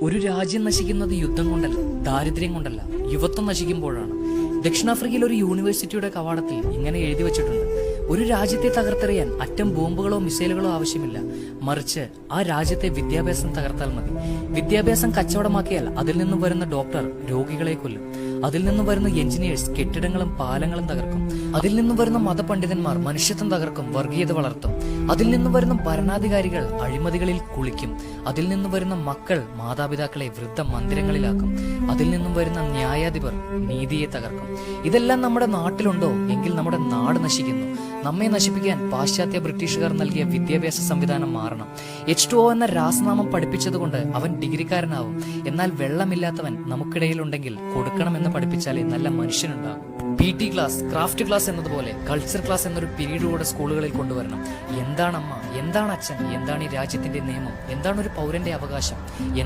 ഒരു രാജ്യം നശിക്കുന്നത് യുദ്ധം കൊണ്ടല്ല, ദാരിദ്ര്യം കൊണ്ടല്ല, യുവത്വം നശിക്കുമ്പോഴാണ്. ദക്ഷിണാഫ്രിക്കയിൽ ഒരു യൂണിവേഴ്സിറ്റിയുടെ കവാടത്തിൽ ഇങ്ങനെ എഴുതി വച്ചിട്ടുണ്ട്: ഒരു രാജ്യത്തെ തകർത്തെറിയാൻ അറ്റം ബോംബുകളോ മിസൈലുകളോ ആവശ്യമില്ല, മറിച്ച് ആ രാജ്യത്തെ വിദ്യാഭ്യാസം തകർത്താൽ മതി. വിദ്യാഭ്യാസം കച്ചവടമാക്കിയാൽ അതിൽ നിന്നും വരുന്ന ഡോക്ടർ രോഗികളെ കൊല്ലും, അതിൽ നിന്നും വരുന്ന എഞ്ചിനീയേഴ്സ് കെട്ടിടങ്ങളും പാലങ്ങളും തകർക്കും, അതിൽ നിന്നും വരുന്ന മതപണ്ഡിതന്മാർ മനുഷ്യത്വം തകർക്കും, വർഗീയത വളർത്തും, അതിൽ നിന്നും വരുന്ന ഭരണാധികാരികൾ അഴിമതികളിൽ കുളിക്കും, അതിൽ നിന്നും വരുന്ന മക്കൾ മാതാപിതാക്കളെ വൃദ്ധ മന്ദിരങ്ങളിലാക്കും, അതിൽ നിന്നും വരുന്ന ന്യായാധിപർ നീതിയെ തകർക്കും. ഇതെല്ലാം നമ്മുടെ നാട്ടിലുണ്ടോ എങ്കിൽ നമ്മുടെ നാട് നശിക്കുന്നു. നമ്മെ നശിപ്പിക്കാൻ പാശ്ചാത്യ ബ്രിട്ടീഷുകാർ നൽകിയ വിദ്യാഭ്യാസ സംവിധാനം മാറണം. H2O എന്ന രാസനാമം പഠിപ്പിച്ചതുകൊണ്ട് അവൻ ഡിഗ്രിക്കാരനാവും. എന്നാൽ വെള്ളമില്ലാത്തവൻ നമുക്കിടയിലുണ്ടെങ്കിൽ കൊടുക്കണമെന്ന് പഠിപ്പിച്ചാലേ നല്ല മനുഷ്യനുണ്ടാകും. PT ക്ലാസ്, ക്രാഫ്റ്റ് ക്ലാസ് എന്നതുപോലെ കൾച്ചർ ക്ലാസ് എന്നൊരു പീരീഡ് കൂടെ സ്കൂളുകളിൽ കൊണ്ടുവരണം. എന്താണ് അമ്മ, എന്താണ് അച്ഛൻ, എന്താണ് ഈ രാജ്യത്തിന്റെ നിയമം, എന്താണ് ഒരു പൗരന്റെ അവകാശം,